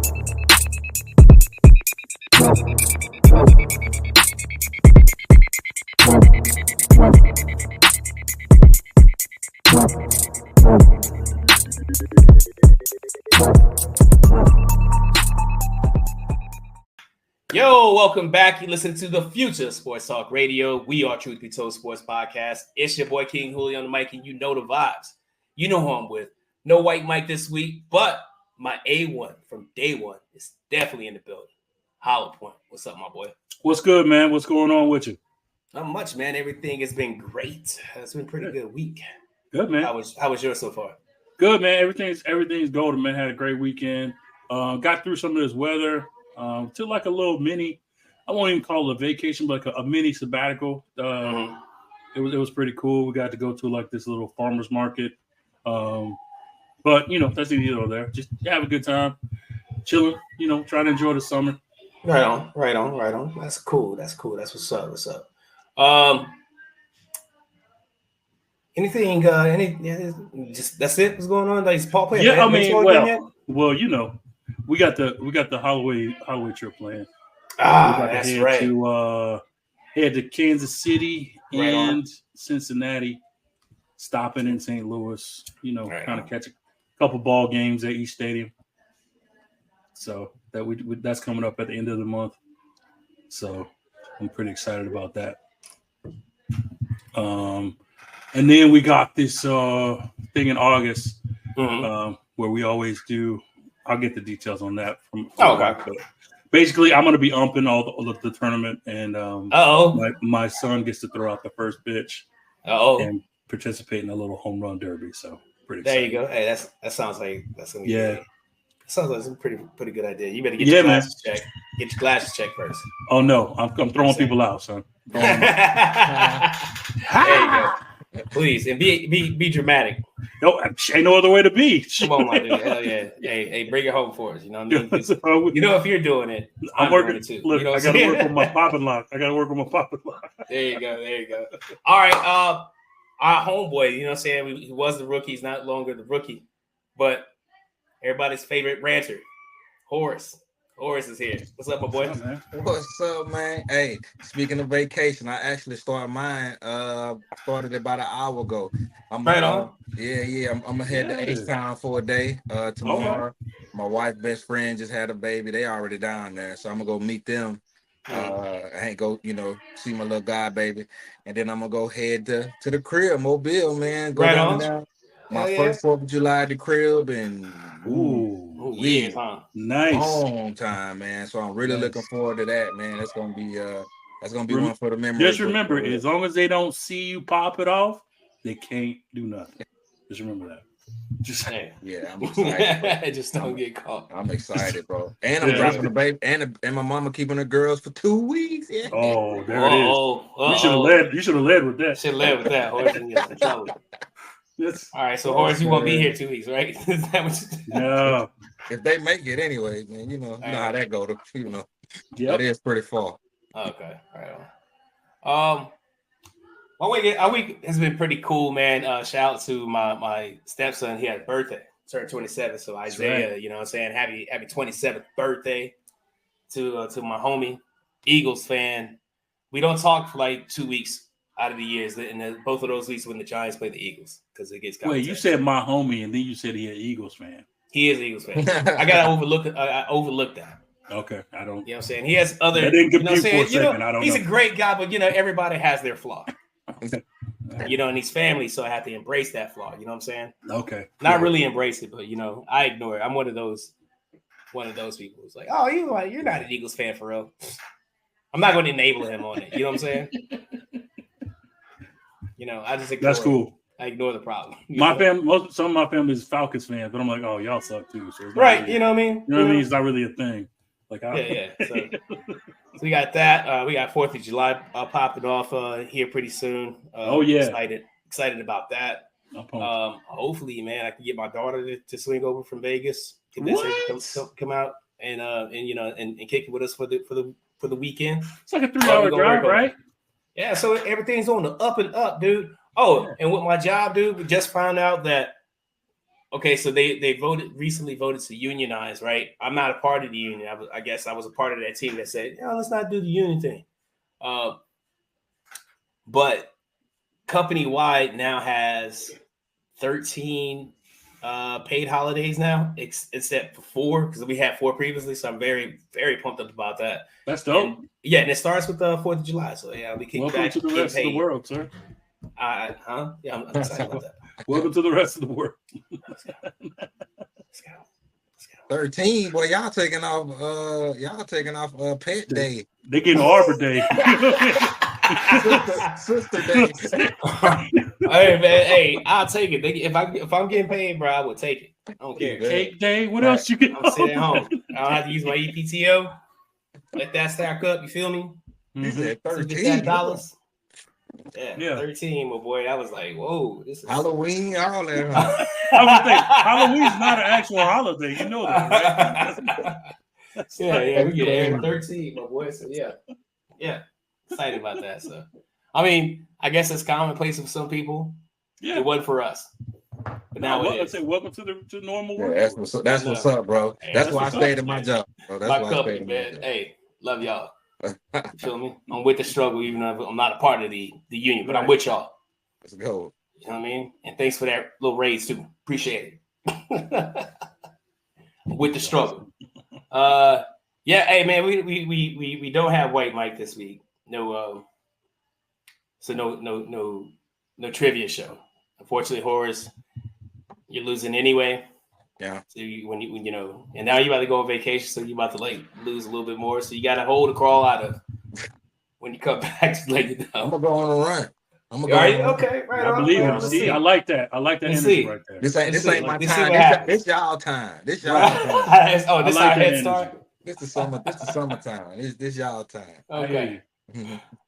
Yo, welcome back. You listen to the Future Sports Talk Radio. We are Truth Be Told Sports Podcast. It's your boy King Hulie on the mic, and you know the vibes. You know who I'm with. No white mic this week, but my A1 from day one is definitely in the building. Hollowpoint. What's up, my boy? What's good, man? What's going on with you? Not much, man. Everything has been great. It's been a pretty good week. Good, man. How was yours so far? Good, man. Everything's golden, man. Had a great weekend. Got through some of this weather. Took like a little mini, I won't even call it a vacation, but like a mini sabbatical. It was pretty cool. We got to go to like this little farmer's market. But you know, that's neither or there. Just have a good time, chilling, you know, trying to enjoy the summer. Right on. That's cool. That's what's up. Anything? Just that's it. What's going on? Like, is Paul playing? Yeah, I mean, well, you know, we got the Holloway trip planned. That's right. Head to Kansas City and right Cincinnati, stopping in St. Louis. You know, right kind of catch a couple ball games at each stadium. So that's coming up at the end of the month. So I'm pretty excited about that. And then we got this thing in August where we always do. I'll get the details on that from okay. But basically, I'm going to be umping all the tournament, and my son gets to throw out the first pitch and participate in a little home run derby. So pretty excited. There you go. Hey, that sounds like that's going to be good. Sounds like it's a pretty good idea. You better get your glasses checked. Get your glasses checked first. Oh no, I'm throwing people out, son. There you go. Please, and be dramatic. No, ain't no other way to be. Come on, my dude. Hell yeah. Hey, bring it home for us. You know what I mean? You know, if you're doing it, I'm working too. Look, you know I got to work with my pop and lock. There you go. All right. Our homeboy, you know what I'm saying? He was the rookie. He's not longer the rookie. But everybody's favorite ranter, Horace. Horace is here. What's up, my boy? What's up, man? Hey, speaking of vacation, I actually started mine. Started about an hour ago. I'm right on. Yeah. I'm gonna head to H-Town for a day tomorrow. Okay. My wife's best friend just had a baby. They already down there, so I'm gonna go meet them. I ain't go, see my little god baby, and then I'm gonna go head to the crib, Mobile, man. Go right down on. there. My first 4th of July at the crib, and nice, long time, man. So I'm really looking forward to that, man. That's gonna be one for the memory. Just remember, as long as they don't see you pop it off, they can't do nothing. Just remember that. I'm excited. Just don't get caught. I'm excited, bro. And I'm dropping the baby, and my mama keeping the girls for 2 weeks. Yeah. Oh, there it is. You should have led with that. Should have led with that. Horace didn't get in trouble. Yes. All right, so Horace, you won't be here 2 weeks, right? Is that what no. If they make it anyway, man, you know how that go. That is pretty far. Okay, right on. Our week has been pretty cool, man. Shout out to my stepson. He had a birthday, turned 27. So Isaiah, right. You know what I'm saying? Happy 27th birthday to my homie, Eagles fan. We don't talk for like 2 weeks out of the years, and both of those weeks when the Giants play the Eagles, because it gets Wait, you said my homie, and then you said he an Eagles fan. He is an Eagles fan. I gotta overlook that. Okay, I don't. You know what I'm saying? He has other. That didn't compute for a second. I don't he's know. a great guy, but everybody has their flaw. And he's family, so I have to embrace that flaw. You know what I'm saying? Okay. Not really embrace it, but I ignore it. I'm one of those people who's like, oh, you're not an Eagles fan for real. I'm not going to enable him on it. You know what I'm saying? I just ignore. That's cool. I ignore the problem. Some of my family is Falcons fans, but I'm like, oh, y'all suck too. So right? Really, you know what I mean? You know what I mean? It's not really a thing. Like, So we got that. We got 4th of July popping off here pretty soon. Excited about that. Hopefully, man, I can get my daughter to swing over from Vegas. Come out and kick it with us for the weekend. It's like a 3-hour drive, right? Yeah, so everything's on the up and up, dude. Oh, and with my job, dude, we just found out that Okay, so they recently voted to unionize, right? I'm not a part of the union. I guess I was a part of that team that said, let's not do the union thing. But company wide now has 13 paid holidays now, except for 4 because we had 4 previously. So I'm very, very pumped up about that. That's dope. And it starts with the 4th of July. So we kick Welcome back to the rest of the world, sir. Yeah, I'm excited about that. Welcome to the rest of the world. Let's go. 13, boy, y'all taking off pet day. They getting Arbor Day. sister day. Hey man, hey, I'll take it. If I'm getting paid, bro, I will take it. I don't care. Cake Day. What else you get? I'm sitting at home. I don't have to use my EPTO. Let that stack up. You feel me? He said $13. Yeah, 13, my boy. I was like, whoa, this is Halloween, all that. I would think Halloween's not an actual holiday. You know that, right? we get 13, my boy. So yeah, excited about that. So, I mean, I guess it's commonplace for some people. Yeah, it wasn't for us. But now it is. I say, welcome to normal world. That's what's up, bro. That's why I stayed in my job. Bro. That's my why company, I stayed man. Hey, love y'all. You feel me? I'm with the struggle, even though I'm not a part of the union, but I'm with y'all. Let's go. You know what I mean? And thanks for that little raise too. Appreciate it. With the struggle. Hey man, we don't have White Mike this week. No trivia show. Unfortunately, Horace, you're losing anyway. Yeah. So when and now you're about to go on vacation, so you're about to lose a little bit more. So you got a hole to crawl out of when you come back. I'm gonna go on a run. Okay, right. I believe it. See, I like that. I like that energy right there. This ain't my time. This y'all time. This y'all time. Oh, this our head start. This is summertime. This y'all time. Okay.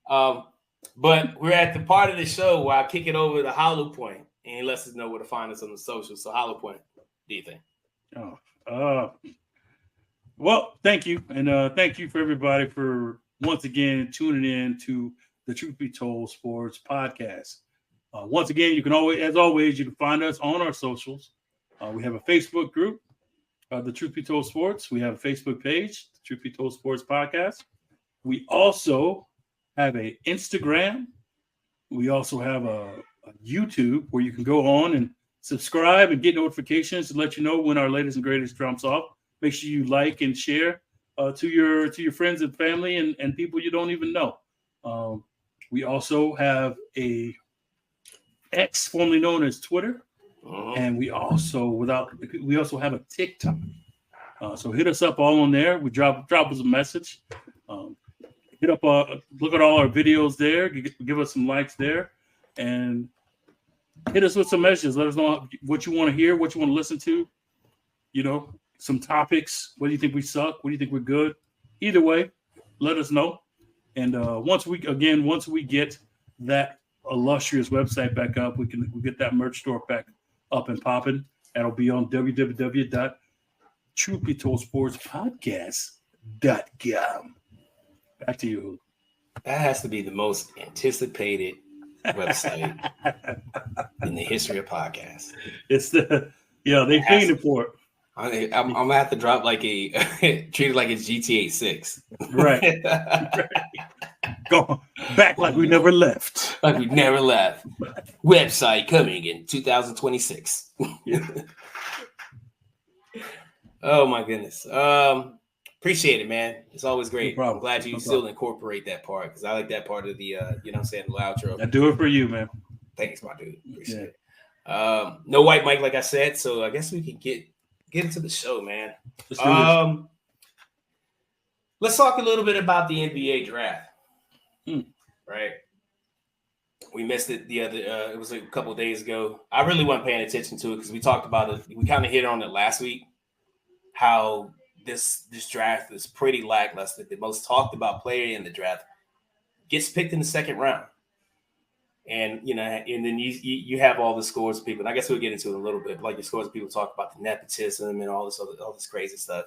But we're at the part of the show where I kick it over to Hollowpoint and he lets us know where to find us on the socials. So Hollowpoint, what do you think? Well, thank you. And thank you for everybody for once again tuning in to the Truth Be Told Sports Podcast. Once again, you can find us on our socials. We have a Facebook group, the Truth Be Told Sports. We have a Facebook page, the Truth Be Told Sports Podcast. We also have an Instagram. We also have a YouTube where you can go on and subscribe and get notifications to let you know when our latest and greatest drops off. Make sure you like and share to your friends and family and people you don't even know. We also have a X, formerly known as Twitter, and we also have a TikTok. So hit us up all on there. We drop us a message. Hit up, look at all our videos there. Give us some likes there, and hit us with some messages. Let us know what you want to hear, what you want to listen to. Some topics. What do you think we suck? What do you think we're good? Either way, let us know. And once we get that illustrious website back up, we'll get that merch store back up and popping. That'll be on www.truthbetoldsportspodcast.com. Back to you. That has to be the most anticipated website in the history of podcasts. It's they fiending for it. I'm gonna have to drop treat it like it's GTA 6. Right. Go back like we never left. Like we never left. Website coming in 2026. Oh my goodness. Appreciate it, man. It's always great. I'm glad you still incorporate that part because I like that part of the the outro. I do it for you, man. Thanks, my dude. Appreciate it. No White Mike, like I said, so I guess we can get into the show, man. Let's talk a little bit about the NBA draft. Right? We missed it the other. It was a couple of days ago. I really wasn't paying attention to it because we talked about it. We kind of hit on it last week. How this draft is pretty lackluster. The most talked about player in the draft gets picked in the second round, and and then you have all the scores of people. And I guess we'll get into it a little bit. Like the scores of people talk about the nepotism and all this crazy stuff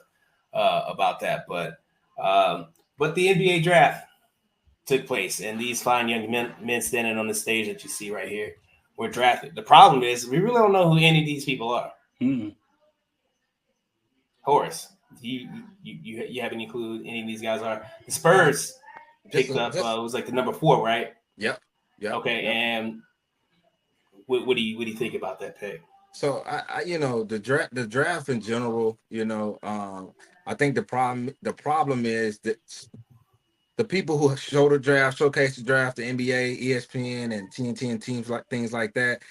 about that. But the NBA draft took place, and these fine young men standing on the stage that you see right here were drafted. The problem is we really don't know who any of these people are. Horace, you haven't included any of these guys? Are the Spurs picked up? It was like the number 4, right? Yep. Okay, yep. and what do you think about that pick? So I the draft in general, I think the problem is that the people who showcase the draft, the NBA, ESPN, and TNT and things like that,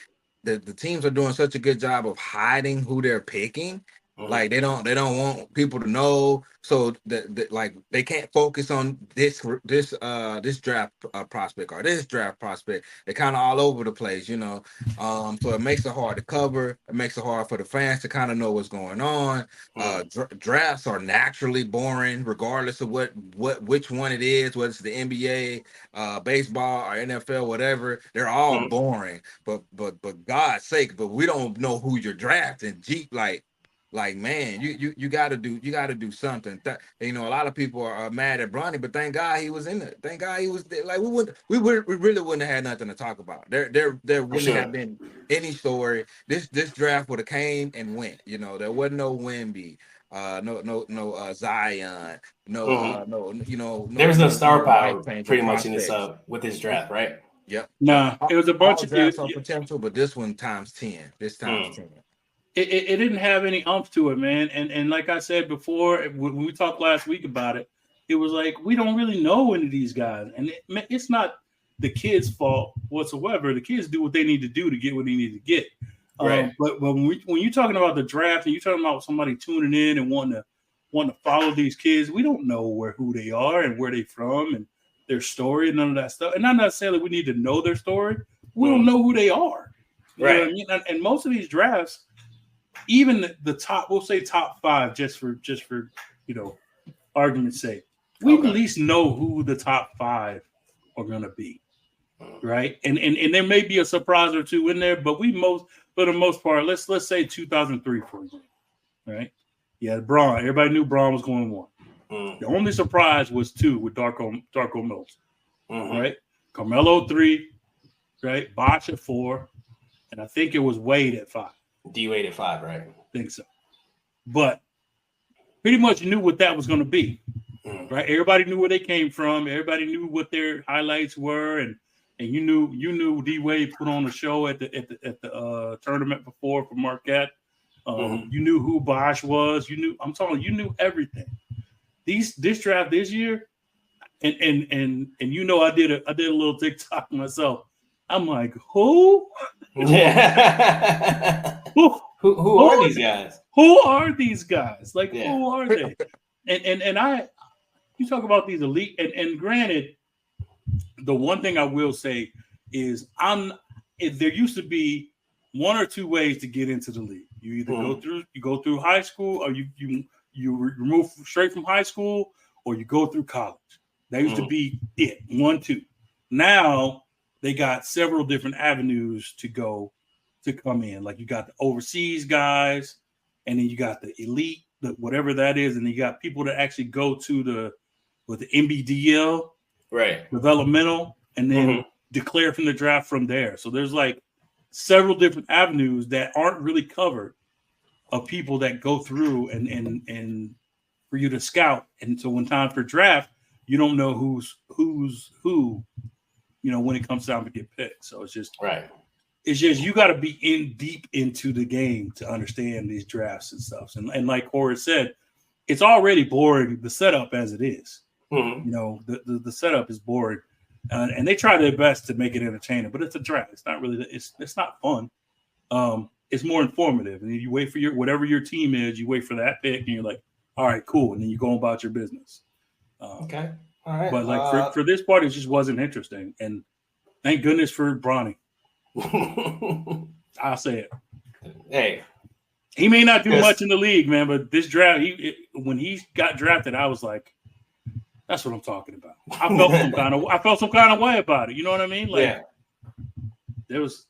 the teams are doing such a good job of hiding who they're picking. Like they don't want people to know, so like they can't focus on this draft prospect or this draft prospect. They're kind of all over the place, So it makes it hard to cover. It makes it hard for the fans to kind of know what's going on. Drafts are naturally boring, regardless of which one it is, whether it's the NBA, baseball, or NFL, whatever. They're all boring. But God's sake, but we don't know who you're drafting. Like man, you got to do something. A lot of people are mad at Bronny, but thank God he was in it. Thank God he was there. Like we really wouldn't have had nothing to talk about. There wouldn't have been any story. This draft would have came and went. There wasn't no Wemby, no Zion, there was no star power pretty much in this with this draft, right? Yep. Nah, it was a bunch of drafts on potential, but this one times 10. This times 10. It didn't have any umph to it, man. And like I said before, when we talked last week about it, it was like we don't really know any of these guys, and it's not the kids' fault whatsoever. The kids do what they need to do to get what they need to get. Right. But when you're talking about the draft and you're talking about somebody tuning in and wanting to follow these kids, we don't know who they are and where they're from and their story and none of that stuff. And not necessarily we need to know their story. We don't know who they are. You know what I mean? And most of these drafts, even the top, we'll say top 5, just for argument's sake, we at least know who the top 5 are going to be, right? And there may be a surprise or two in there, but for the most part, let's say 2003, for example, right? Yeah, Braun. Everybody knew Braun was going 1. The only surprise was 2 with Darko Mills, right? Carmelo 3, right? Bosh at 4, and I think it was Wade at 5. D-Wade at 5, right? I think so. But pretty much knew what that was going to be, right? Everybody knew where they came from. Everybody knew what their highlights were, and you knew D-Wade put on a show at the tournament before for Marquette. You knew who Bosh was. You knew everything. This draft this year, and I did a little TikTok myself. I'm like, who? Yeah. Who are these guys? Who are these guys? Like, who are they? And you talk about these elite, and granted, the one thing I will say is there used to be 1 or 2 ways to get into the league. You either go through high school, or you remove straight from high school, or you go through college. That used to be it. 1, 2. Now they got several different avenues to come in. Like you got the overseas guys, and then you got the elite, whatever that is, and you got people that actually go to the NBDL, right, developmental, and then declare from the draft from there. So there's like several different avenues that aren't really covered of people that go through and for you to scout. And so when time for draft, you don't know who's who, when it comes time to get picked. So it's just you got to be deep into the game to understand these drafts and stuff. And like Horace said, it's already boring, the setup as it is. The setup is boring. And they try their best to make it entertaining, but it's a draft. It's not really, it's not fun. It's more informative. And you wait for whatever your team is, you wait for that pick, and you're like, all right, cool. And then you go about your business. Okay. All right. But like for this part, it just wasn't interesting. And thank goodness for Bronny. I'll say it. Hey. He may not do much in the league, man, but this draft, when he got drafted, I was like, that's what I'm talking about. I felt some kind of way about it. You know what I mean? Like, there was.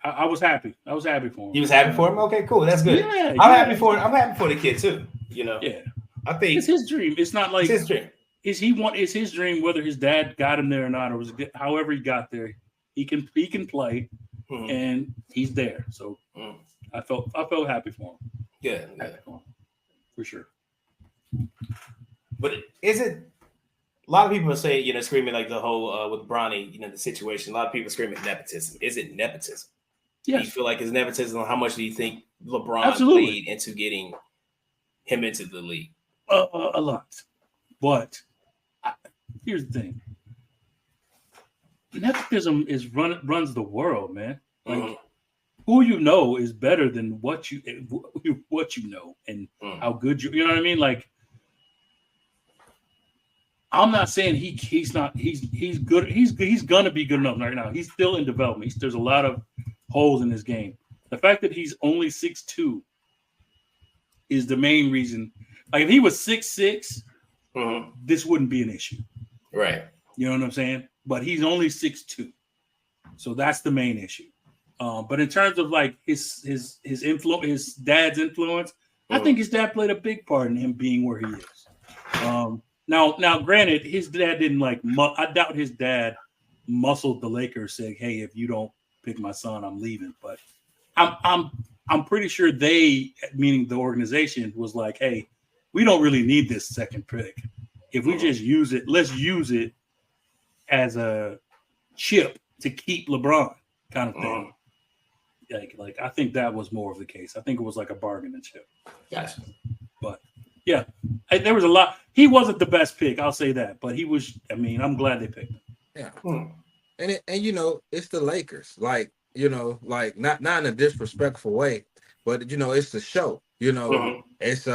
I was happy. I was happy for him. You was happy for him? Okay, cool. That's good. Yeah, I'm happy for the kid too. Yeah. I think it's his dream. It's not like it's his dream. It's his dream, whether his dad got him there or not, or however he got there. He can play, and he's there. So I felt happy for him. Yeah, for sure. But is it? A lot of people say, screaming like the whole with Bronny, the situation. A lot of people screaming nepotism. Is it nepotism? Yes. Do you feel like it's nepotism? How much do you think LeBron Absolutely. played into getting him into the league? A lot. But here's the thing. Nepotism runs the world, man. Like who you know is better than what you know and how good you know what I mean? Like I'm not saying he's good. He's gonna be good enough right now. He's still in development. There's a lot of holes in his game. The fact that he's only 6'2" is the main reason. Like if he was 6'6", this wouldn't be an issue. Right. You know what I'm saying? But he's only 6'2", so that's the main issue. But in terms of like his influence, his dad's influence, I think his dad played a big part in him being where he is. Now, granted, his dad didn't I doubt his dad muscled the Lakers, saying, "Hey, if you don't pick my son, I'm leaving." But I'm pretty sure they, meaning the organization, was like, "Hey, we don't really need this second pick. If we just use it, let's use it as a chip to keep LeBron," kind of thing. Like I think that was more of the case. I think it was like a bargaining chip. Gotcha. But yeah, there was a lot. He wasn't the best pick, I'll say that. But he was. I mean, I'm glad they picked him. Yeah, and it's the Lakers. Like like not in a disrespectful way, but it's the show. It's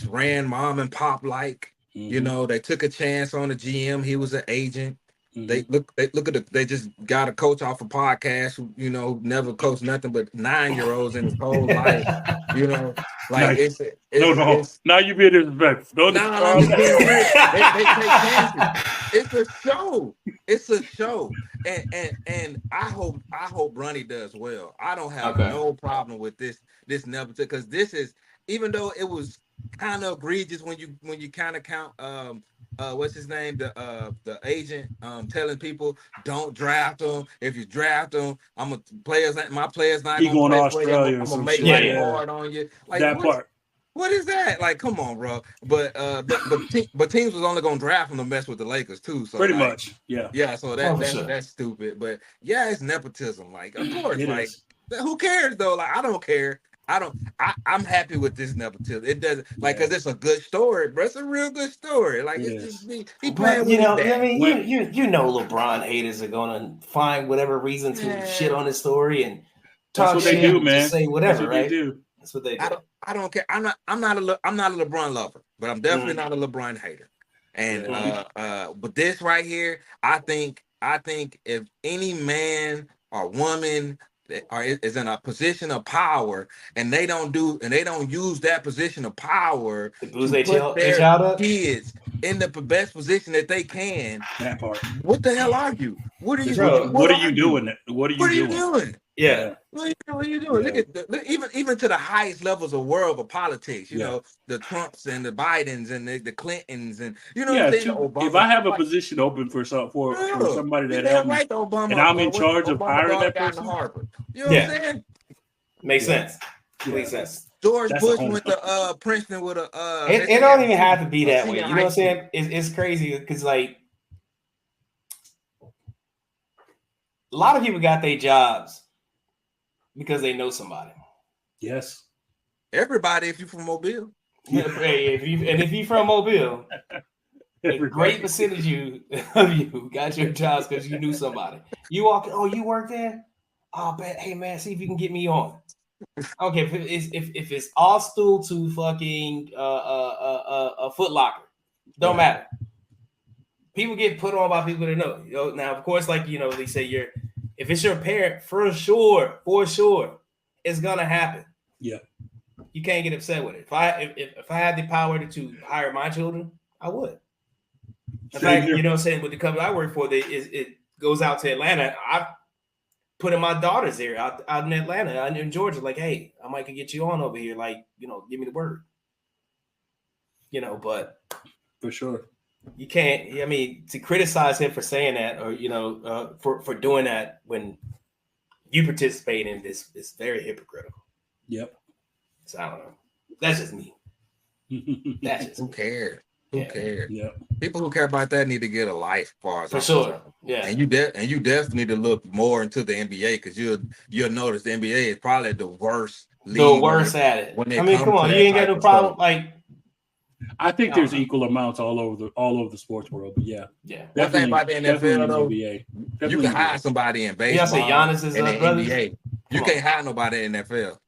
ran mom and pop like. They took a chance on the GM. He was an agent. They they just got a coach off a podcast who never coached nothing but 9-year-olds in his whole life. Like it's now you being disrespectful. I'm just being real. They take chances. It's a show. It's a show. And I hope Bronny does well. I don't have no problem with this nepotism, because this is, even though it was kind of egregious when you kind of count what's his name, the agent telling people don't draft him. If you draft him, my players not gonna play for you. I'm gonna make life hard on you. Like that part. What is that? Like, come on, bro. But teams was only gonna draft him to mess with the Lakers too. So pretty much, yeah. Yeah, so that's stupid. But yeah, it's nepotism. Like, of course, who cares though? Like, I don't care. I'm happy with this nepotism. It doesn't because it's a good story, bro. It's a real good story. Like it's just he playing with I mean, LeBron haters are gonna find whatever reason to shit on his story and talk shit. That's what they do, man. Say whatever, right? That's what they do. I don't care. I'm not a LeBron lover, but I'm definitely not a LeBron hater. And but this right here, I think if any man or woman is in a position of power and they don't use that position of power to put their kids in the best position that they can. That part. What the hell are you? What are you doing? What are you doing? What are you doing? Yeah. What are you doing? Look at even to the highest levels of world of politics. The Trumps and the Bidens and the Clintons and Obama. If I have a position open for somebody that helped me, and I'm in charge of hiring that person, Harvard. You know what I'm saying? Makes sense. Makes sense. George Bush went to Princeton with a. It don't even have to be that way. You know what I'm saying? It's crazy because like a lot of people got their jobs because they know somebody. Yes. Everybody, if you're from Mobile. if you're from Mobile, a great percentage of you got your jobs because you knew somebody. You walk, you work there? Oh, bet. Hey man, see if you can get me on. Okay, if it's all stool to fucking a Foot Locker, don't matter. People get put on by people that know. Now, of course, like they say if it's your parent, for sure, it's gonna happen. Yeah, you can't get upset with it. If I had the power to hire my children, I would. In fact, what I'm saying, with the company I work for, it goes out to Atlanta. I putting my daughters there out in Atlanta, out in Georgia. Like, hey, I might could get you on over here. Like, give me the word. But for sure. You can't. I mean, to criticize him for saying that, or for doing that when you participate in this is very hypocritical. Yep. So I don't know. That's just me. That's just who cares? Who cares? Yeah. People who care about that need to get a life, far as for I'm sure. concerned. Yeah. And you definitely need to look more into the NBA because you'll notice the NBA is probably the worst The league worst at it. when I mean, come on, you ain't got no problem. Like, I think there's equal amounts all over the sports world, but yeah. One thing about the NFL though, NBA. You can hire somebody in baseball. Y'all say Giannis is in the brothers? NBA. You can't hire nobody in the NFL.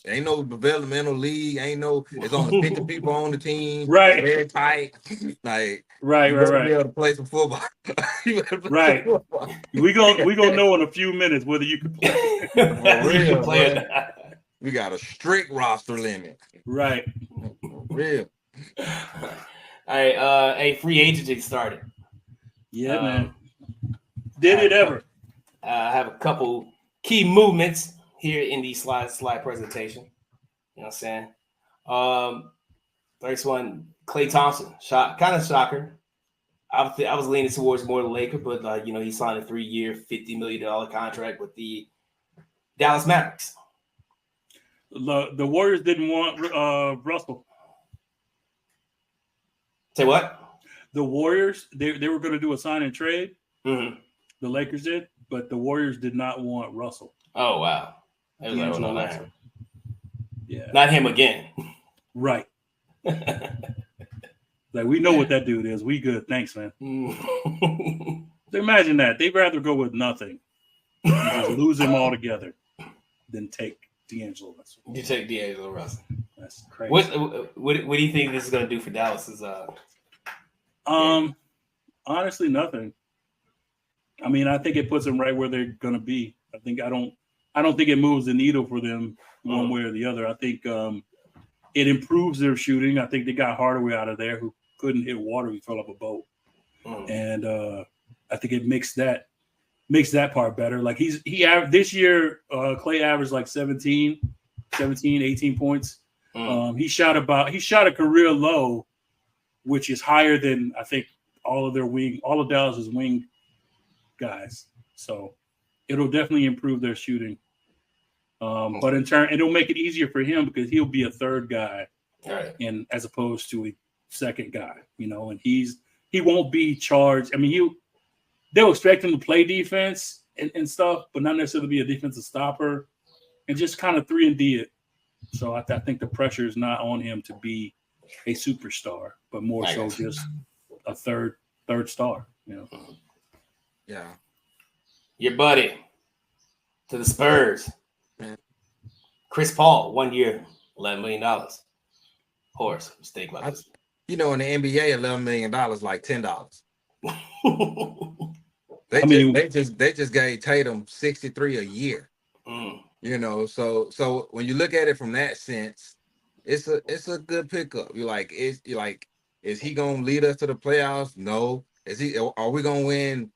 Ain't no developmental league. It's only 50 people on the team. Right. Very tight. Like right. Be able to play some football. Right. We gonna know in a few minutes whether you can play. For real, we got a strict roster limit. Right. For real. All right. A free agency started. Yeah, man. Did it ever? I have a couple key movements here in the slide presentation. You know what I'm saying? First one, Klay Thompson. Kind of shocker. I was leaning towards more the Lakers, but he signed a 3-year, $50 million contract with the Dallas Mavericks. The Warriors didn't want Russell. Say what? The Warriors, they were going to do a sign and trade. Mm-hmm. The Lakers did, but the Warriors did not want Russell. Oh, wow. Russell. Yeah. Not him again. Right. Like, we know what that dude is. We good. Thanks, man. So imagine that. They'd rather go with nothing and just lose him altogether than take D'Angelo Russell. You take D'Angelo Russell. That's crazy. What do you think this is going to do for Dallas's honestly, nothing. I mean, I think it puts them right where they're going to be. I don't think it moves the needle for them one way or the other. I think it improves their shooting. I think they got Hardaway out of there who couldn't hit water. He fell off a boat. And I think it makes that part better. Like this year, Klay averaged like 17, 18 points. He shot a career low, which is higher than I think all of Dallas's wing guys. So it'll definitely improve their shooting. But in turn, it'll make it easier for him because he'll be a third guy, and as opposed to a second guy, and he won't be charged. I mean, they'll expect him to play defense and stuff, but not necessarily be a defensive stopper, and just kind of 3-and-D it. So I think the pressure is not on him to be a superstar, but more so just a third star. Yeah. Your buddy to the Spurs. Chris Paul, 1 year, $11 million. Horace, what you think about this? In the NBA, $11 million like $10. They just gave Tatum 63 a year. So when you look at it from that sense, it's a good pickup. Is he gonna lead us to the playoffs? No. Are we gonna win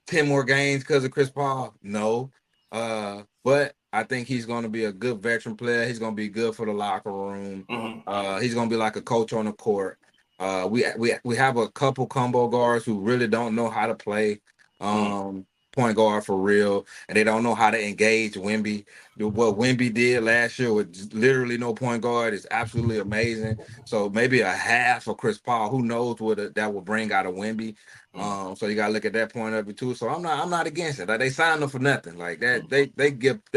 10 more games because of Chris Paul? No. But I think he's going to be a good veteran player. He's going to be good for the locker room. He's going to be like a coach on the court. We have a couple combo guards who really don't know how to play point guard for real, and they don't know how to engage Wemby. What Wemby did last year with literally no point guard is absolutely amazing. So maybe a half of Chris Paul. Who knows what that will bring out of Wemby? So you gotta look at that point of it too. So I'm not against it. Like, they signed them for nothing. Like that, they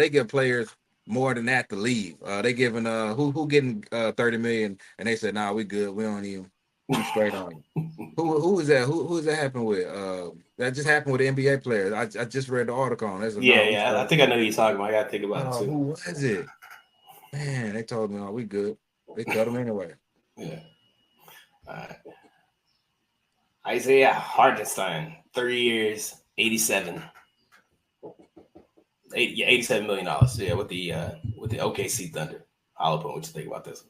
give players more than that to leave. They giving who getting $30 million, and they said, nah, we good. We don't even. We straight on you. Who is that? Who is that happened with? That just happened with NBA players. I just read the article on this. I think I know who you're talking about. I gotta think about it too. Who was it? Man, they told me, oh, we good. They cut them anyway. Yeah. All right. Isaiah Hartenstein, 3 years, $87 million. Yeah, with the OKC Thunder. Hollowpoint, what you think about this?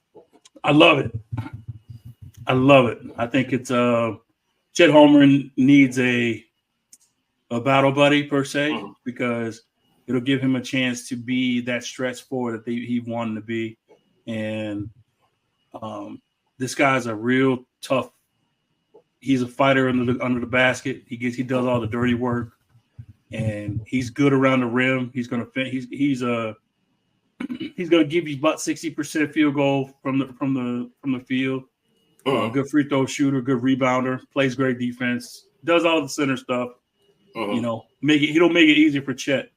I love it. I think it's Chet Holmgren needs a battle buddy per se, because it'll give him a chance to be that stretch forward that he wanted to be. And this guy's a real tough. He's a fighter under the basket. He does all the dirty work, and he's good around the rim. He's gonna fit. He's He's going to give you about 60% field goal from the field. Good free throw shooter, good rebounder, plays great defense, does all the center stuff. You know, he'll make it easier for Chet,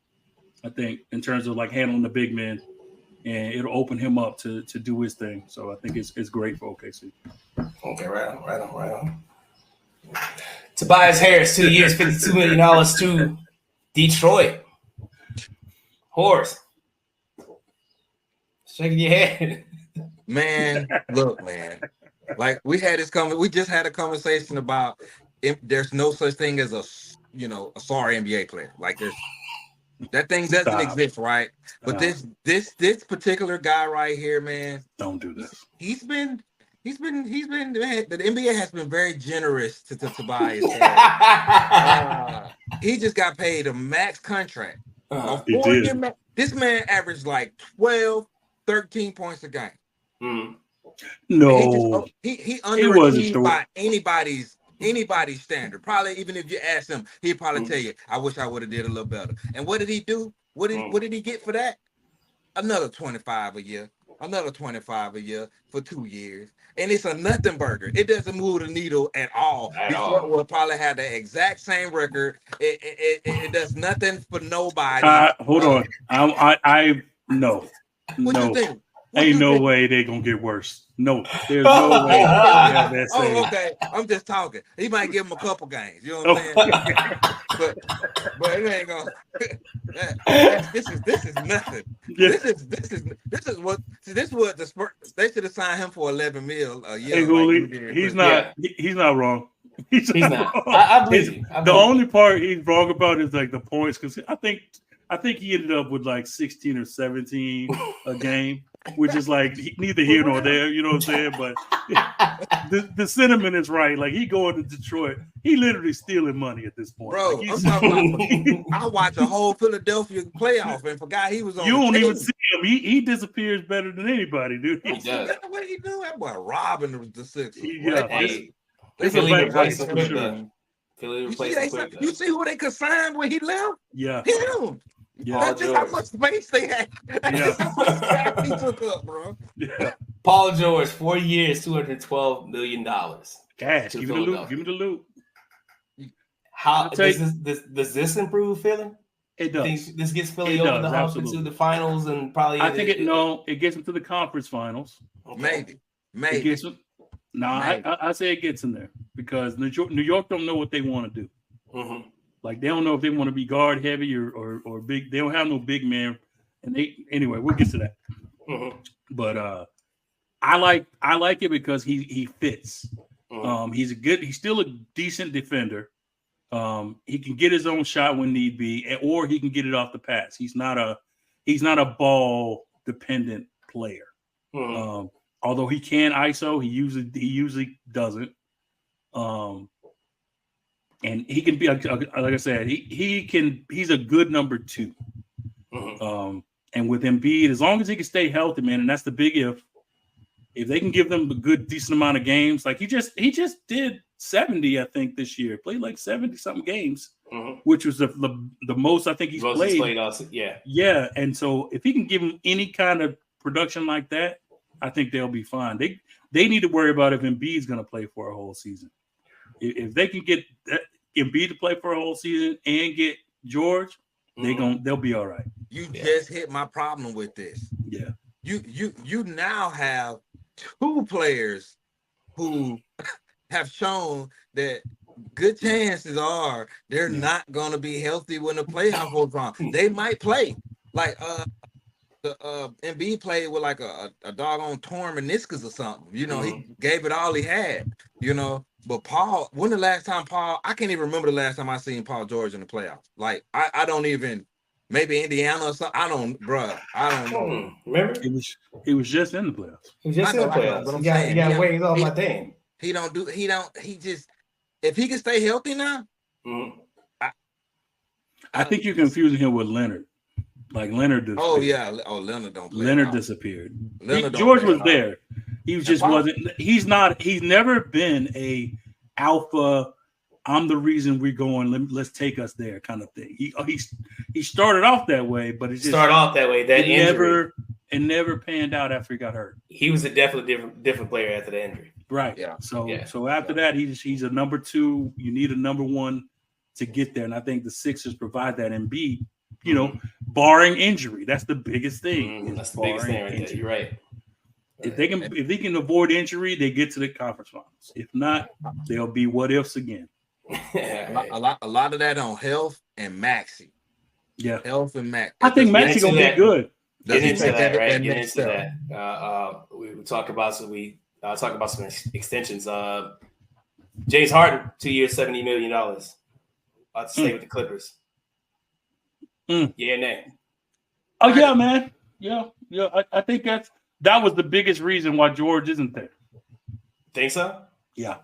I think, in terms of like handling the big men, and it'll open him up to do his thing. So I think it's great for OKC. Okay, right on. Tobias Harris, 2 years, $52 million to Detroit. Horace, shaking your head. Man, look, man. Like we just had a conversation about if there's no such thing as a sorry NBA player. Like that thing doesn't exist, right? But this particular guy right here, man. Don't do this. He's been man, the NBA has been very generous to Tobias. He just got paid a max contract. This man averaged like 12, 13 points a game. No, he underachieved by anybody's standard. Probably even if you ask him, he'd probably tell you, "I wish I would have did a little better." And what did he do? What did he get for that? Another 25 a year. Another 25 a year for 2 years. And it's a nothing burger. It doesn't move the needle at all. Detroit will probably have the exact same record. It does nothing for nobody. Hold on. I no. What no. you think? Ain't no way they're gonna get worse. No, there's no way. Okay. I'm just talking. He might give him a couple games. You know what I'm saying? but it ain't gonna. This is nothing. Yeah. This is what the Spurs, they should have signed him for $11 million a year. Hey, Hulie, he's not wrong. He's not. Wrong. I believe you. The only part he's wrong about is like the points, because I think he ended up with like 16 or 17 a game, which is like neither here nor there, you know what I'm saying? But the sentiment is right. Like he going to Detroit, he literally stealing money at this point. Bro, like I'm talking about, I watched a whole Philadelphia playoff and forgot he was on. You don't even see him. He disappears better than anybody, dude. He does. That's what he do. That boy robbing the Sixers. Yeah. Philly replaced him quick though. You see who they consigned when he left? Yeah. Him. Yeah. That's just how much space they had. That's how much space he took up, bro. Yeah. Paul George, 4 years, $212 million. Cash. Give me the loot. How does this improve Philly? It does. This gets Philly over the hump into the finals and probably. I think it gets them to the conference finals. Okay. Maybe. I say it gets in there because New York don't know what they want to do. Mm-hmm. Like they don't know if they want to be guard heavy or big. They don't have no big man, and anyway. We'll get to that. Mm-hmm. But I like it because he fits. Mm-hmm. He's still a decent defender. He can get his own shot when need be, or he can get it off the pass. He's not a ball dependent player. Mm-hmm. Although he can ISO, he usually doesn't. And he can be like I said, he's a good number 2. Mm-hmm. And with Embiid, as long as he can stay healthy, man, and that's the big if they can give them a good decent amount of games, like he just did 70, I think, this year. Played like 70-something games, which was the most I think he's played. Also, yeah. Yeah, and so if he can give them any kind of production like that, I think they'll be fine. They need to worry about if Embiid's going to play for a whole season. If they can get Embiid to play for a whole season and get George, they'll be all right. You just hit my problem with this. Yeah. You now have 2 players who have shown that good chances are they're not going to be healthy when the playoff goes on. They might play like Embiid played with like a doggone torn meniscus or something. You know, he gave it all he had. You know, but Paul, I can't even remember the last time I seen Paul George in the playoffs. Like I don't even. Maybe Indiana or something. I don't know. Remember? He was just in the playoffs. He was just in the playoffs. You got wings off my thing. He just if he can stay healthy now. I think you're confusing him with Leonard. Like Leonard disappeared. Oh yeah. Oh, Leonard don't play. Leonard disappeared. George was there. He just wasn't. He's never been a alpha. I'm the reason we're going. Let's take us there, kind of thing. He started off that way, but it just started off that way. That and never panned out after he got hurt. He was a definitely different player after the injury. Right. Yeah. So after that, he's a number 2. You need a number 1 to get there, and I think the Sixers provide that. And B, barring injury, that's the biggest thing. That's the biggest thing right there. You're right. If they can avoid injury, they get to the conference finals. If not, they'll be what ifs again. A lot of that on health and Maxey. Yeah, health and Max. I think Maxey gonna be good. Get into that, right? Get into that. We talk about some extensions. James Harden, 2 years, $70 million. About to stay with the Clippers. Yeah, nay. Oh yeah, man. Yeah. I think that was the biggest reason why George isn't there. Think so? Yeah.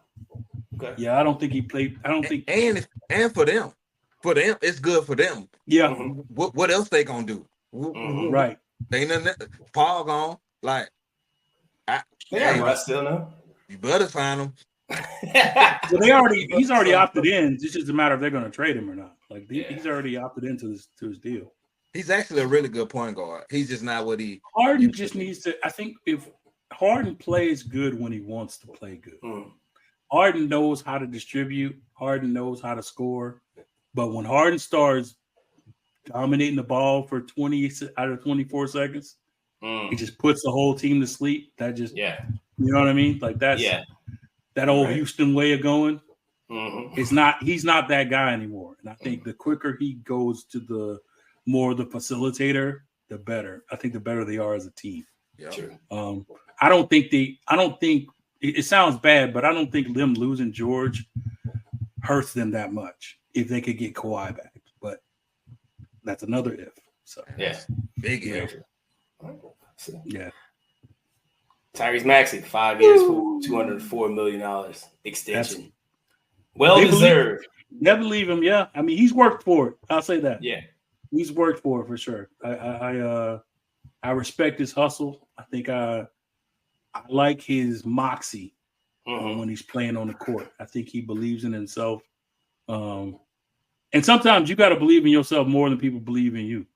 Okay. Yeah, I don't think he played. I don't think. And for them, it's good for them. Yeah. What else they gonna do? Right. They ain't nothing. Paul gone. Like, Russ still no. You better sign him. Well, he's already opted in. It's just a matter if they're going to trade him or not. Like he's already opted into his deal. He's actually a really good point guard. He's just not what he. Harden just needs to. I think if Harden plays good when he wants to play good, Harden knows how to distribute. Harden knows how to score. But when Harden starts dominating the ball for 20 out of 24 seconds, he just puts the whole team to sleep. That just you know what I mean? Like that's that old Houston way of going. He's not that guy anymore. And I think the quicker he goes to the more the facilitator, the better. I think the better they are as a team. Yeah. True. I don't think it sounds bad, but I don't think them losing George hurts them that much if they could get Kawhi back. But that's another if. So big if. Yeah. Tyrese Maxey, 5 years, $204 million extension. Well deserved. Never leave him. Yeah, I mean he's worked for it. I'll say that. Yeah, he's worked for it for sure. I respect his hustle. I think I like his moxie when he's playing on the court. I think he believes in himself. And sometimes you got to believe in yourself more than people believe in you.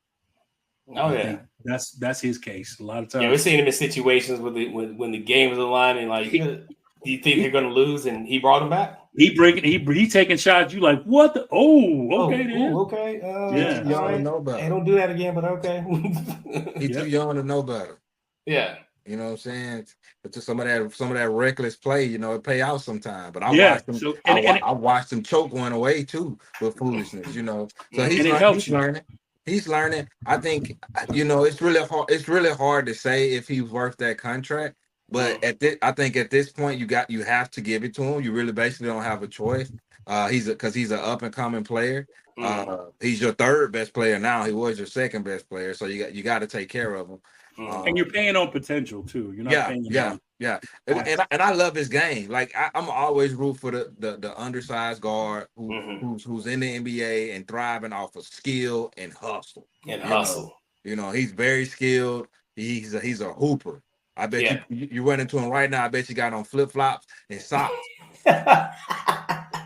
Oh yeah, that's his case. A lot of times, we're seeing him in situations when the game is on the line and like, do you think they're going to lose? And he brought him back. He taking shots. You like what? Okay. Yeah, young to know better. Hey, don't do that again. But okay. He's too young to know better. Yeah. You know what I'm saying? But just some of that reckless play, it pay out sometime. But I watched him choke one away too with foolishness. So he's learning. He's learning. I think it's really hard to say if he's worth that contract. But I think at this point you have to give it to him. You really basically don't have a choice. He's an up and coming player. He's your third best player now. He was your second best player, so you got to take care of him. And you're paying on potential too. You're not paying on. Yeah. And I love his game. Like I'm always root for the undersized guard who's in the NBA and thriving off of skill and hustle. He's very skilled. He's a hooper. I bet you run into him right now. I bet you got on flip-flops and socks.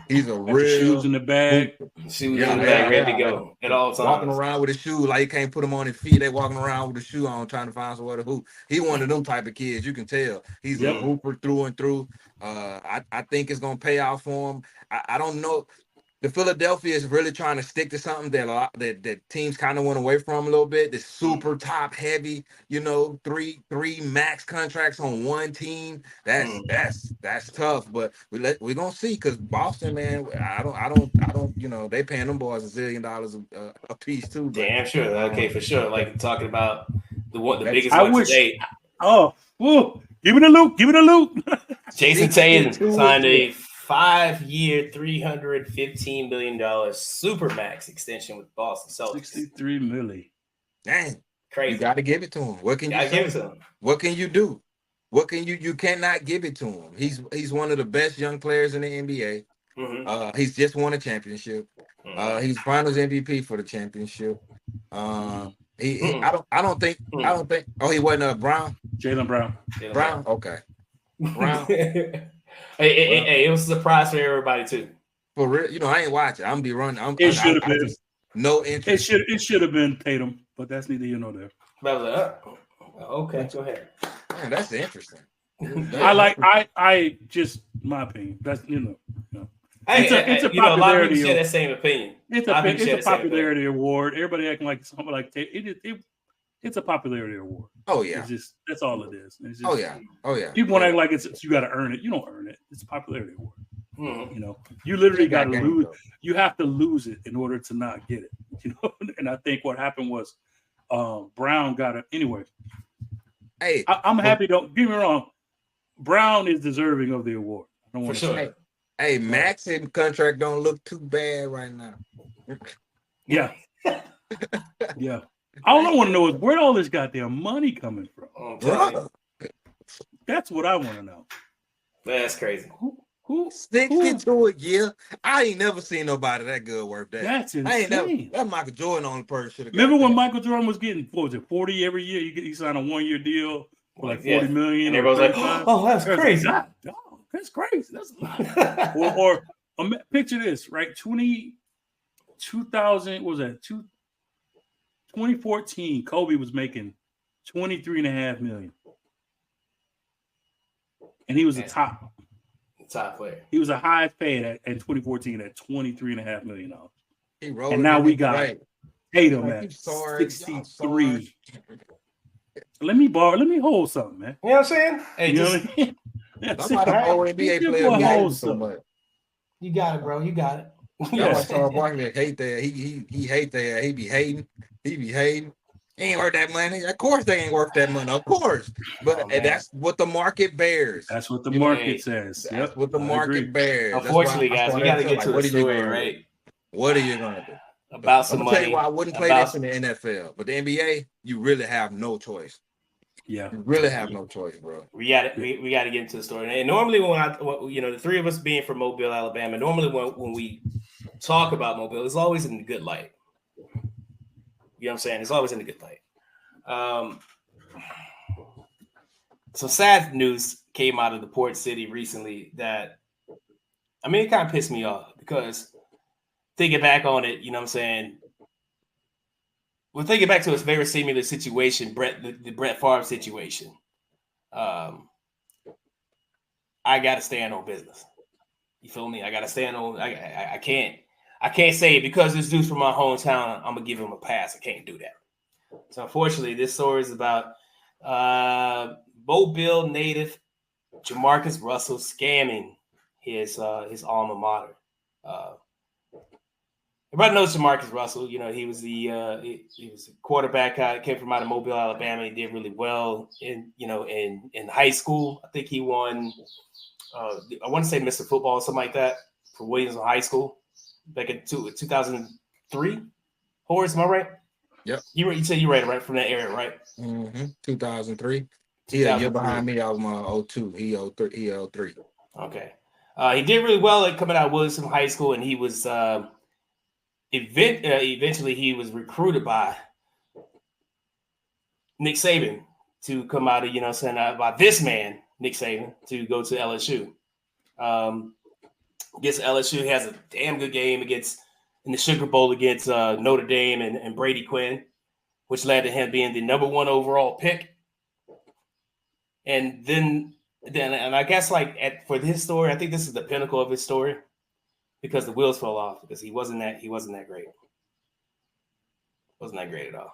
He's a real shoes in the bag. Ready to go at all times. Walking around with a shoe like he can't put them on his feet. They walking around with a shoe on, trying to find somewhere to hoop. He one of them type of kids. You can tell he's a hooper through and through. I think it's gonna pay out for him. I don't know. The Philadelphia is really trying to stick to something that teams kind of went away from a little bit. This super top heavy, three max contracts on one team. That's tough. But we're gonna see because Boston, man, I don't. They paying them boys $1 zillion a piece too. But, damn sure. Okay, for sure. Like talking about the biggest one today. Give it a loop. Jason Tatum signed a 5-year, $315 million supermax extension with Boston Celtics. $63 million. Dang, crazy! You got to give it to him. What can you give it to him? What can you do? What can you cannot give it to him. He's one of the best young players in the NBA. He's just won a championship. He's Finals MVP for the championship. I don't think. Oh, he wasn't Brown. Jaylen Brown. Brown. Okay. Brown. Hey, it was a surprise for everybody too. For real, I ain't watching. I'm be running. It should have been no interest. It should have been Tatum, but that's neither here nor there. But I was like, Okay, go ahead. Man, that's interesting. I just my opinion. That's it's a you know, a lot of people popularity. share that same opinion. It's a popularity award. Everybody acting like something like it's a popularity award. Oh yeah. It's just that's all it is. It's just, oh yeah. People want to act like it's you got to earn it. You don't earn it. It's a popularity award. Mm-hmm. You know, you literally got to lose. You have to lose it in order to not get it. You know, and I think what happened was Brown got it anyway. Hey, I'm happy. Don't get me wrong. Brown is deserving of the award. I don't want to say. Hey, Max in contract don't look too bad right now. Yeah. Yeah. All I want to know is where all this goddamn money coming from. That's what I want to know. That's crazy. Who 62 a year? I ain't never seen nobody that good worth that. That's insane. That Michael Jordan on the person should have. Remember when Michael Jordan was getting 40 every year? He signed a 1-year deal for like $40 million. And everybody was like, "Oh, that's crazy! That's crazy! That's a lot." or picture this, right? 2000 was that 2014? Kobe was making $23.5 million, and he was the top player. He was a highest paid at 2014 at $23.5 million. And now we got Tatum at 63. Let me hold something, man. You know what I'm saying? Hey, you know what I mean? NBA player so much. You got it, bro. You got it. Charles Barkley hate that. He hate that. He be hating. He ain't worth that money. Of course they ain't worth that money. Of course. But that's what the market bears. That's what the market says. That's what the market bears. Unfortunately, guys, we got to get to the story, right? What are you going to do? About some money. Tell you why I wouldn't play this in the NFL. But the NBA, you really have no choice. Yeah. You really have no choice, bro. We got to get into the story. And normally when the three of us being from Mobile, Alabama, normally when we talk about Mobile, it's always in the good light. You know what I'm saying? It's always in the good light. Some sad news came out of the port city recently that, it kind of pissed me off because thinking back on it, you know what I'm saying? We're thinking back to a very similar situation, the Brett Favre situation. I got to stand on business. You feel me? I got to stand on. I can't say it because this dude's from my hometown. I'm gonna give him a pass. I can't do that. So unfortunately, this story is about Mobile native Jamarcus Russell scamming his alma mater. Everybody knows Jamarcus Russell. You know, he was the quarterback. Came from out of Mobile, Alabama. He did really well in high school. I think he won. I want to say Mr. Football or something like that for Williamson High School back in 2003. Horace, am I right? Yep. You said you're right from that era, right? 2003. Yeah, you're behind me. I was 02. He 03. Okay. He did really well coming out of Williamson High School, and he was eventually he was recruited by Nick Saban to come out of, by this man, Nick Saban, to go to LSU. Against LSU, he has a damn good game in the Sugar Bowl against Notre Dame and Brady Quinn, which led to him being the number 1 overall pick. And then I guess for his story, I think this is the pinnacle of his story because the wheels fell off because he wasn't that great. Wasn't that great at all.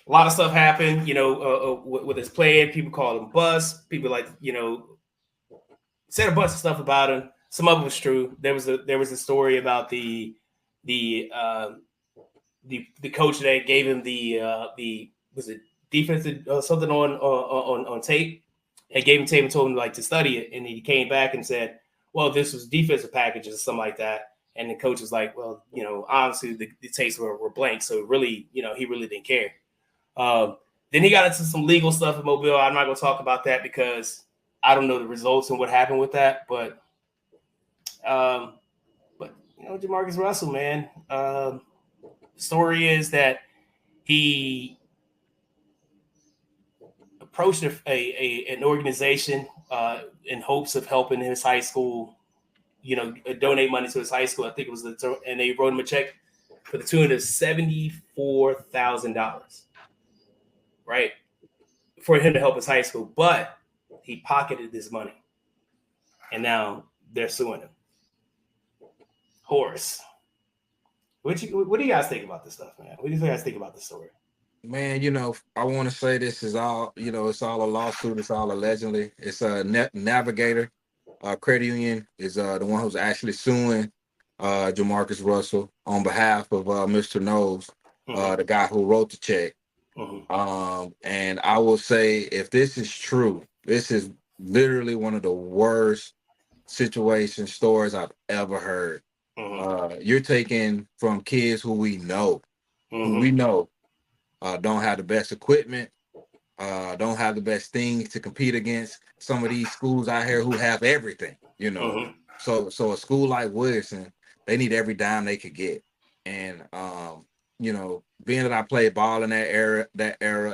A lot of stuff happened, with his play. People called him bust. People said a bunch of stuff about him. Some of it was true. There was a story about the coach that gave him the defensive something on tape, and gave him tape and told him to study it, and he came back and said, well, this was defensive packages or something like that. And the coach was like, well, honestly, the tapes were blank. So really, he really didn't care. Then he got into some legal stuff in Mobile. I'm not going to talk about that because I don't know the results and what happened with that. But Jamarcus Russell, man, the story is that he approached an organization in hopes of helping his high school, donate money to his high school. I think it was and they wrote him a check for the tune of $74,000. right, for him to help his high school, but he pocketed this money, and now they're suing him. Horace, what do you guys think about this stuff, man? What do you guys think about this story? Man, I want to say this is all, it's all a lawsuit. It's all allegedly. It's a Navigator credit union is the one who's actually suing Jamarcus Russell on behalf of Mr. Knowles, the guy who wrote the check. And I will say, if this is true, this is literally one of the worst stories I've ever heard. You're taking from kids who we know, don't have the best equipment, don't have the best things to compete against some of these schools out here who have everything, So a school like Wilson, they need every dime they could get. And being that I played ball in that era,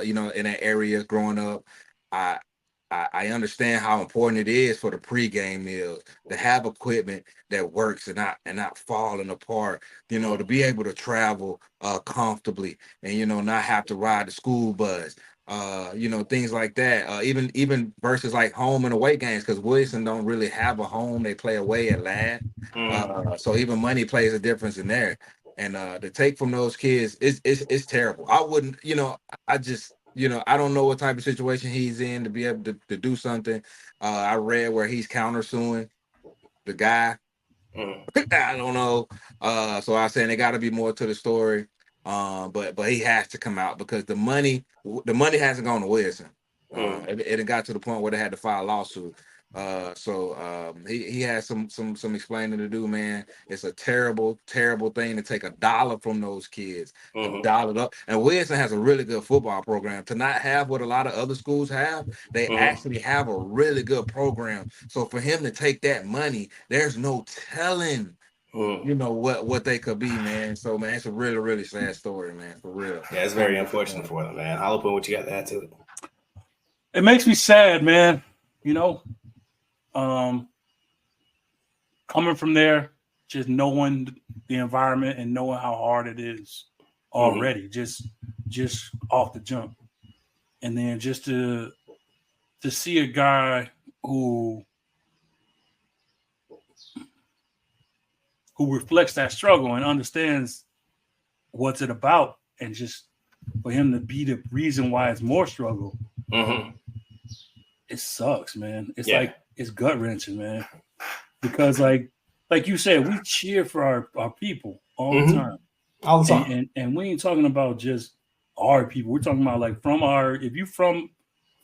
in that area growing up, I understand how important it is for the pregame meals to have equipment that works and not falling apart, to be able to travel comfortably and not have to ride the school bus, things like that. Even versus like home and away games, because Wilson don't really have a home. They play away at Ladd. So even money plays a difference in there. And to take from those kids it's terrible. I wouldn't, I don't know what type of situation he's in to be able to do something. I read where he's countersuing the guy. I don't know. So I was saying there got to be more to the story. But he has to come out because the money hasn't gone to Wilson. It got to the point where they had to file a lawsuit. So he has some explaining to do, man. It's a terrible, terrible thing to take $1 from those kids, $1 up. And Wilson has a really good football program. To not have what a lot of other schools have, they actually have a really good program. So for him to take that money, there's no telling, what they could be, man. So man, it's a really, really sad story, man. For real. Yeah, it's very unfortunate for them, man. Hollowpoint, what you got to add to it? It makes me sad, man. Coming from there, just knowing the environment and knowing how hard it is already, just off the jump, and then just to see a guy who reflects that struggle and understands what's it about, and just for him to be the reason why it's more struggle. It sucks, man. It's like it's gut wrenching, man. Because like you said, we cheer for our people all the time. All the time. And we ain't talking about just our people. We're talking about like if you from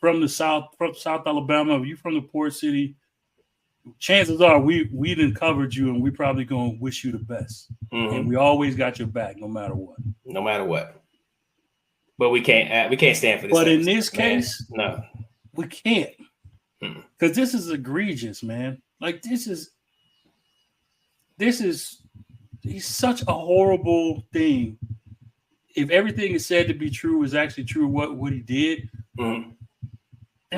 the South, from South Alabama, if you from the port city, chances are we done covered you, and we probably gonna wish you the best. And we always got your back, no matter what. No matter what. But we can't stand for this. But in this case, no. We can't, because this is egregious, man. Like he's such a horrible thing. If everything is said to be true is actually true, what he did, them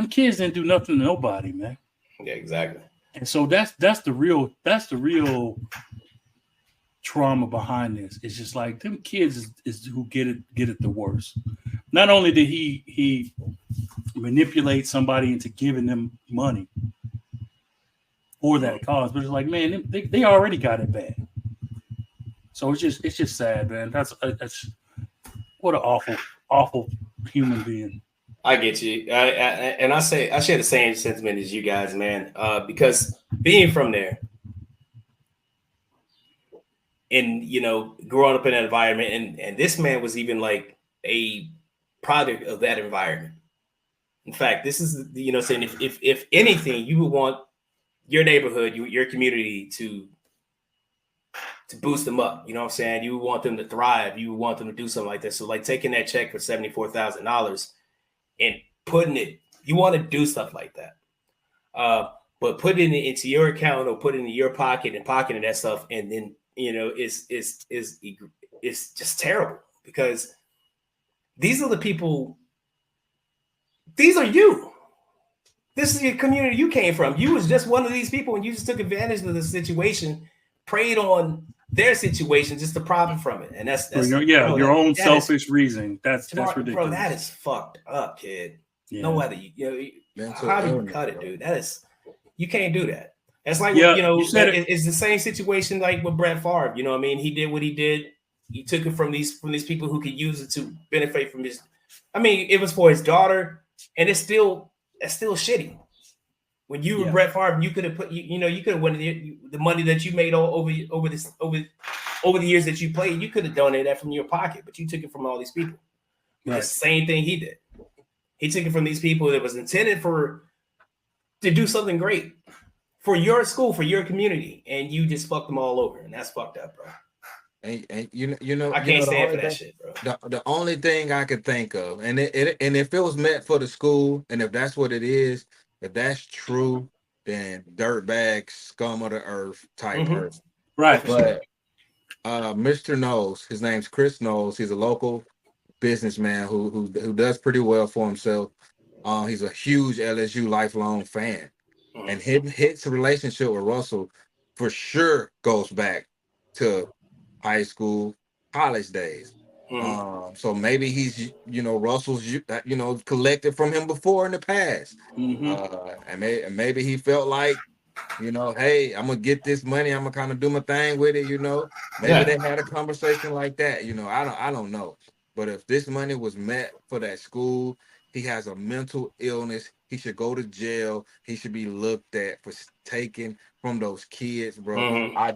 kids didn't do nothing to nobody, man. Yeah, exactly. And so that's the real trauma behind this. It's just like them kids is who get it the worst. Not only did he manipulate somebody into giving them money for that cause, but it's like, man, they already got it bad. So it's just sad, man. That's what an awful human being. I get you, and I share the same sentiment as you guys, man. Because being from there, and growing up in that environment, and this man was even like a product of that environment. In fact, this is saying if anything, you would want your neighborhood, your community to boost them up. You know what I'm saying? You would want them to thrive. You would want them to do something like this. So like taking that check for $74,000 and putting it, you want to do stuff like that. But putting it into your account or put it in your pocket and pocketing that stuff, and then it's just terrible, because these are the people. These are you. This is your community you came from. You was just one of these people, and you just took advantage of the situation, preyed on their situation just to profit from it, and that's your own selfish reasoning. That's ridiculous, bro. That is fucked up, kid. Yeah. No other, how do you cut it, dude? That is, you can't do that. That's like it's the same situation like with Brett Favre. You know what I mean? He did what he did. He took it from these people who could use it to benefit from his. I mean, it was for his daughter, and that's still shitty. When you were Brett Favre, you could have put you could have won the money that you made over the years that you played. You could have donated that from your pocket, but you took it from all these people. Right. The same thing he did. He took it from these people that was intended to do something great for your school, for your community, and you just fucked them all over, and that's fucked up, bro. And I can't stand for that shit, bro. The only thing I could think of, and if it was meant for the school, and if that's what it is, if that's true, then dirtbag, scum of the earth type person, right? But Mr. Knowles, his name's Chris Knowles. He's a local businessman who does pretty well for himself. He's a huge LSU lifelong fan, and his relationship with Russell for sure goes back to high school, college days. So maybe he's Russell's collected from him before in the past, and maybe he felt like hey, I'm gonna get this money, I'm gonna kind of do my thing with it. Maybe they had a conversation like that. I don't know. But if this money was meant for that school, he has a mental illness. He should go to jail. He should be looked at for taking from those kids, bro. I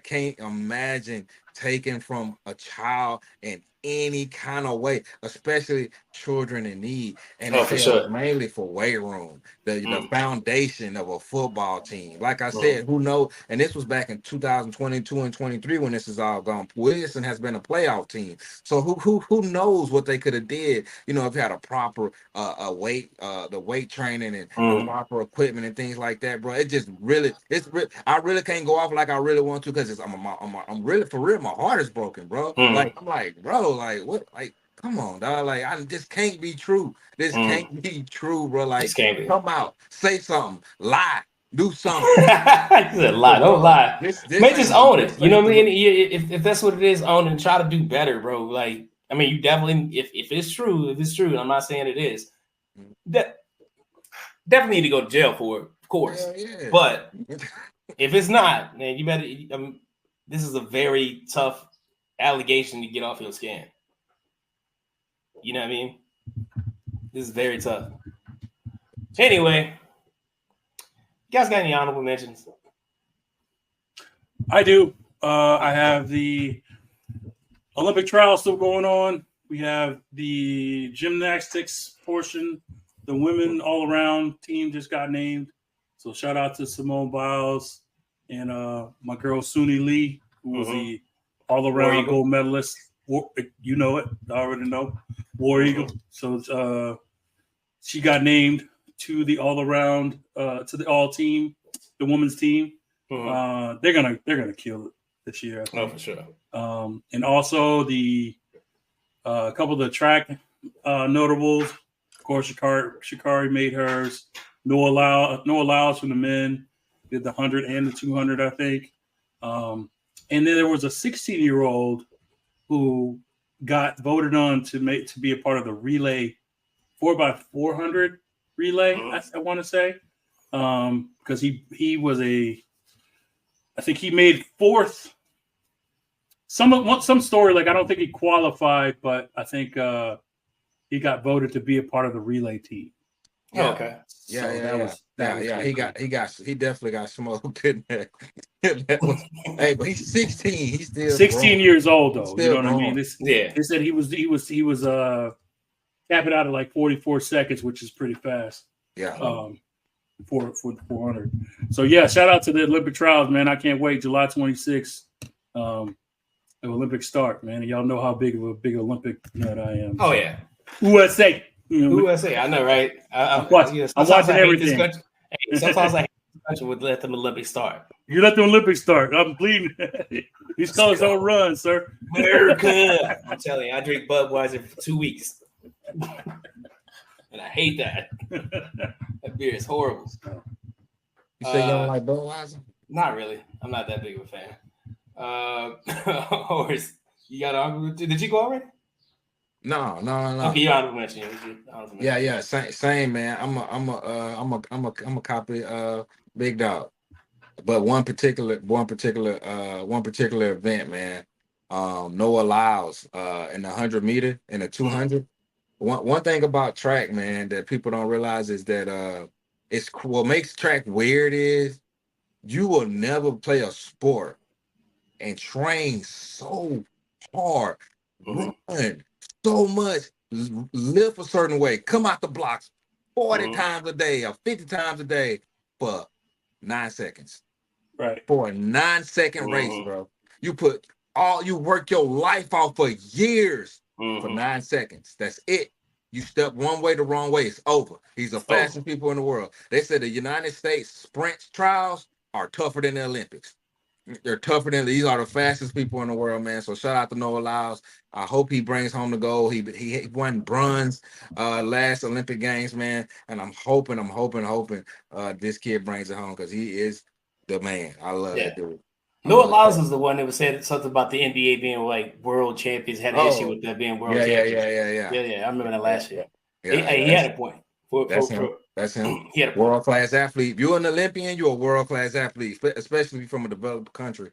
can't imagine taking from a child in any kind of way, especially children in need. And it's mainly for weight room, the foundation of a football team. Like I said, who knows? And this was back in 2022 and 23 when this is all gone. Wilson has been a playoff team. So who knows what they could have did, if you had a proper the weight training and the proper equipment and things like that, bro. I really can't go off like I really want to because I'm really for real. My heart is broken, bro. Like I'm like, bro, like what, like come on, dog. Like this can't be true. This can't be true, bro. Like come out, say something, lie, do something. Lie, don't lie. May just own it. You know what I mean? If that's what it is, own it and try to do better, bro. Like I mean, you definitely if it's true, and I'm not saying it is, that definitely need to go to jail for it, of course. Yeah. But if it's not, man, you better. This is a very tough allegation to get off your skin. You know what I mean? This is very tough. Anyway, you guys got any honorable mentions? I do. I have the Olympic trials still going on. We have the gymnastics portion. The women all-around team just got named. So shout out to Simone Biles and my girl Suni Lee, who was the all-around gold medalist. You know it. I already know. War Eagle. So she got named to the all-around, to the all-team, the women's team. They're gonna kill it this year, I think. Oh, for sure. And also the couple of the track notables. Of course, Sha'Carri made hers. Noah Lyles from the men did the 100 and the 200, I think. And then there was a 16-year-old who got voted on to be a part of the relay 4x400 relay. I want to say because he was I think he made fourth. Some story like I don't think he qualified, but I think he got voted to be a part of the relay team. Yeah. Okay. He definitely got smoked in there. Hey, but he's 16. He's still 16 years old though. You know what I mean? They said he was capping out at like 44 seconds, which is pretty fast. Yeah. For the 400. So yeah, shout out to the Olympic trials, man. I can't wait. July 26th. The Olympic start, man. And y'all know how big of a Olympic nut I am. Oh yeah. USA. USA. I know, right? I'm watching everything. Sometimes I hate this country would let them Olympics start. You let the Olympics start. I'm bleeding. These colors don't run, sir. America. I'm telling you, I drink Budweiser for 2 weeks. And I hate that. That beer is horrible. You say you don't like Budweiser? Not really. I'm not that big of a fan. Horace, you got honorable? Did you go already? No. Okay, you're honorable mention. Yeah. Same, man. I'm a copy Big Dog. But one particular event, man. Noah Lyles in the 100-meter and the 200. One thing about track, man, that people don't realize is that it's what makes track weird is you will never play a sport and train so hard, run so much, live a certain way, come out the blocks 40 times a day or 50 times a day for 9 seconds. Right. For a 9-second race, bro. You work your life off for years for 9 seconds. That's it. You step one way the wrong way, it's over. He's the fastest people in the world. They said the United States sprint trials are tougher than the Olympics. They're tougher than these are the fastest people in the world, man. So shout out to Noah Lyles. I hope he brings home the gold. He won bronze last Olympic Games, man. And I'm hoping this kid brings it home because he is the man. I love that dude. Noah Lyles was the one that was saying something about the NBA being like world champions, had an issue with that being world champions. Yeah. I remember that last year. He had a point. That's him. World-class athlete. If you're an Olympian, you're a world-class athlete, especially from a developed country.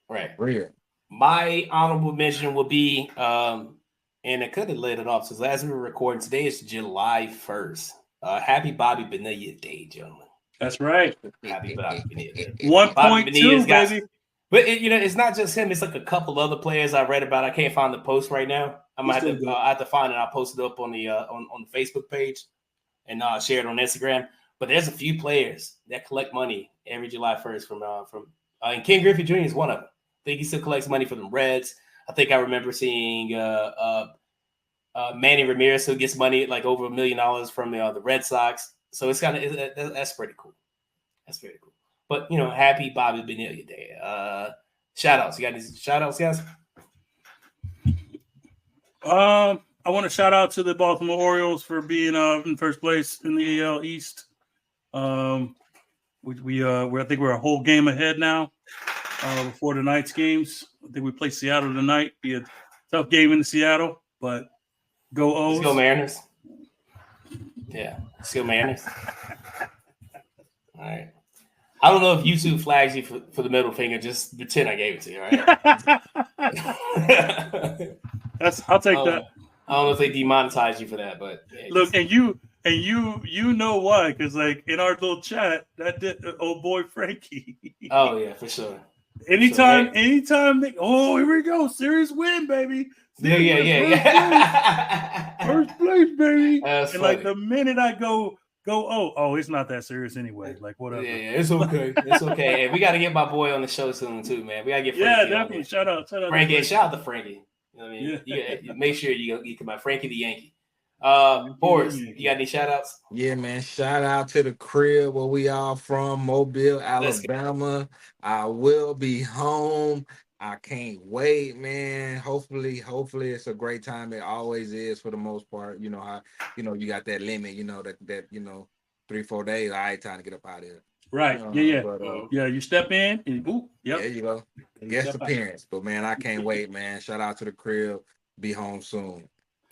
Right. Real. My honorable mention will be, and I could have laid it off since as we were recording, today is July 1st. Happy Bobby Bonilla Day, gentlemen. That's right. Happy Bobby Bonilla Day. 1.2, baby. But it's not just him. It's like a couple other players I read about. I can't find the post right now. I might have to find it. I'll post it up on the on the Facebook page and share it on Instagram. But there's a few players that collect money every July 1st from and Ken Griffey Jr. is one of them. I think he still collects money from the Reds. I think I remember seeing Manny Ramirez who gets money like over $1 million from the Red Sox. So it's that's pretty cool. That's very cool. But happy Bobby Bonilla Day. Shout outs. You got any shout outs, guys? I want to shout out to the Baltimore Orioles for being in first place in the AL East. I think we're a whole game ahead now before tonight's games. I think we play Seattle tonight. Be a tough game in Seattle, but go O's. Let's go Mariners. Yeah, let's go Mariners. All right. I don't know if YouTube flags you for the middle finger. Just pretend I gave it to you, all right? I'll take that. I don't know if they demonetize you for that, but look, and you know why? Because like in our little chat, that did old boy Frankie. Oh yeah, for sure. Anytime they, here we go, series win, baby. Yeah. First place, baby. That's and funny. like the minute I go, it's not that serious anyway. Like whatever. Yeah, it's okay. It's okay. Hey, we got to get my boy on the show soon too, man. We got to get Frankie. Yeah, definitely. Shout out, Frankie. Shout out to Frankie. You know what I mean? You make sure you come out Frankie the Yankee. Boris, you got any shout outs? Yeah, man. Shout out to the crib where we all from, Mobile, Alabama. I will be home. I can't wait, man. Hopefully it's a great time. It always is for the most part. You know how you got that limit, that 3-4 days. I ain't trying to get up out of here. Right. But, you step in and there you go. Guest appearance. But man, I can't wait, man. Shout out to the crib. Be home soon.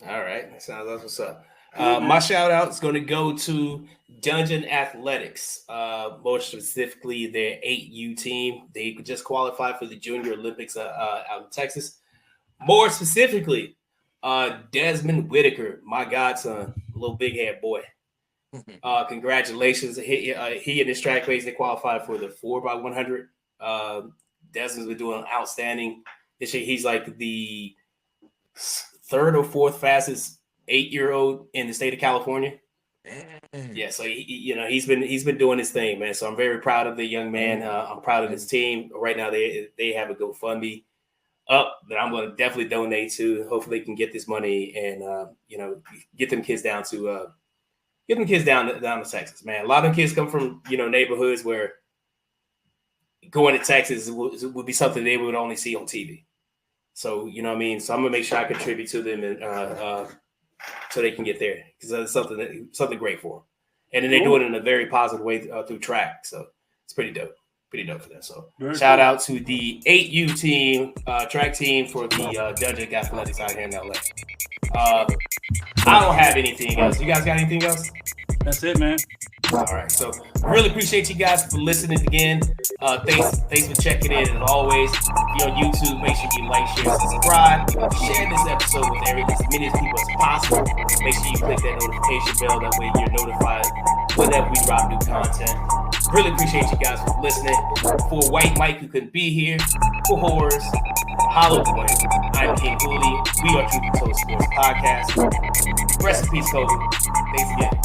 All right. That sounds like what's up. My shout out is going to go to Dungeon Athletics, more specifically their 8U team. They just qualified for the Junior Olympics out in Texas. More specifically, Desmond Whitaker, my godson, little big head boy. Congratulations. He and his track race, they qualified for the 4x100. Desmond's been doing outstanding. He's like the third or fourth fastest 8-year-old in the state of California. Yeah, so he's been doing his thing, man. So I'm very proud of the young man. I'm proud of his team. Right now they have a GoFundMe up that I'm going to definitely donate to. Hopefully they can get this money and get them kids down to Texas, man. A lot of kids come from neighborhoods where going to Texas would be something they would only see on TV. So you know what I mean. So I'm gonna make sure I contribute to them and so they can get there because that's something great for them. And then they do it in a very positive way through track. So it's pretty dope. pretty dope for that. So Very shout cool. out to the 8U team, track team for the Judging Athletics out here in LA. I don't have anything else. You guys got anything else? That's it, man. All right. So really appreciate you guys for listening again. Thanks for checking in. As always, if you're on YouTube, make sure you like, share, subscribe. Share this episode with as many people as possible. Make sure you click that notification bell. That way you're notified whenever we drop new content. Really appreciate you guys for listening. For White Mike, who couldn't be here, for Horace, Hollowpoint, I'm King Hulie. We are Truth Be Told Sports Podcast. Rest in peace, Kobe. Thanks again.